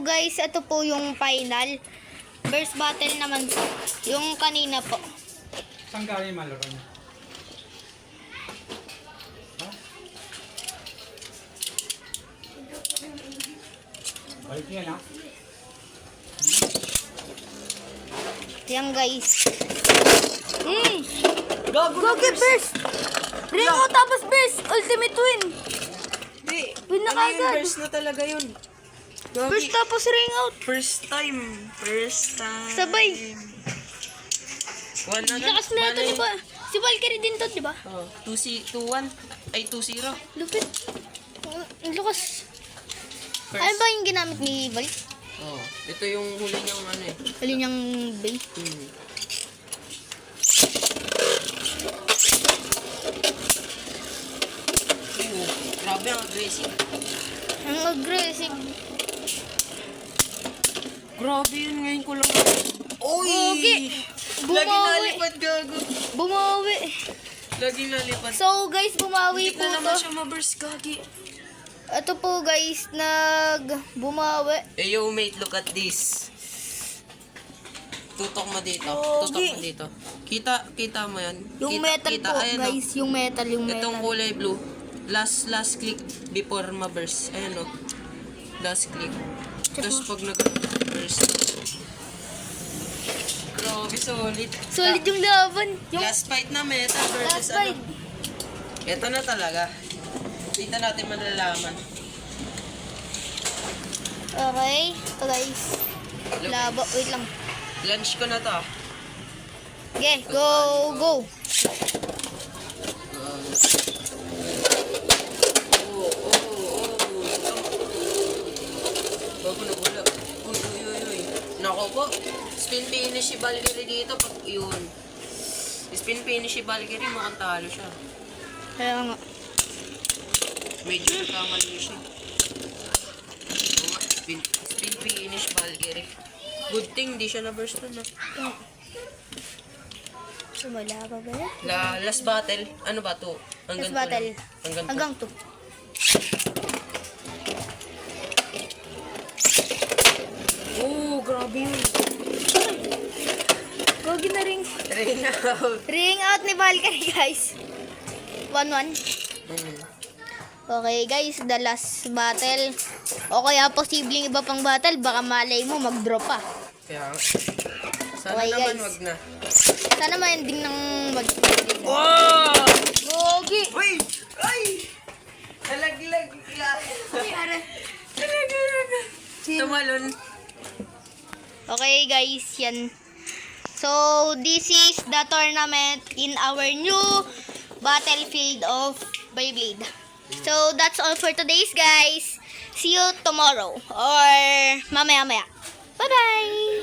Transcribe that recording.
So guys, ito po yung final. Burst battle naman po. Yung kanina po. Saan galing malaro niya? Ha? Balik yan ha? Yan guys. Gago burst! Ring out tapos burst! Ultimate win! Hindi. Win na Ano yun? kagad. Burst na talaga yun. Burst tapos ring out. First time. Sabay. One na Lakas na ito, di ba? Si Valkyrie din to, di ba? Oh, 2-1. Ay, 2-0. Lupit. Ang lakas. First. Ano ba yung ginamit ni Val? Oh, ito yung huli niyang ano eh. Hali niyang bay. Grabe ang aggressive. Ang aggressive. Grabe yun, ngayon ko lang. Pogi. Lagi Bumawi. nalipad, gago. Bumawi. Lagi nalipad. So guys, bumawi Hindi po na naman to. siya ma-burst, gagi. Ito po guys, bumawi. Eh, yo mate, look at this. Tutok mo dito. Tutok mo dito. Kita mo yan. Yung Kita- metal kita. po Ayan, guys, yung metal. Itong kulay blue. Last click before ma-burst. Ayan o. Last click. Tapos pag nag-burst. Grabe, solid. Solid yung laban. Yung Last fight na metal versus last fight. ano. Ito na talaga. Dito natin malalaman. Okay, ito guys. Labo, wait lang. Lunch ko na to. Okay, go. Bago na wala. Uy. Nako po. Spin finish si Valkyrie dito. Pag yun. Spin finish si Valkyrie, mukhang talo siya. Kaya nga. Medyo nagkamali siya. Oo nga, Spin finish Valkyrie. Good thing, di siya na-burst na. Wala pa ba yan? Last battle. Ano ba to? Last battle. Hanggang 2. Oh, grabe yun. Gogi na ring. Ring out. Ring out ni Valkyrie guys. 1-1. Okay guys, the last battle. O kaya posibleng iba pang battle, baka malay mo mag-drop pa. Kaya nga. Sana Okay, naman guys. wag na. Sana ma-ending ng Oh! Gogi! Uy! Ay! Nalaglag. Nalaglag. Tumalon. Okay guys, yan. So, this is the tournament in our new battlefield of Beyblade. So, that's all for today's guys. See you tomorrow or mamaya-maya. Bye-bye!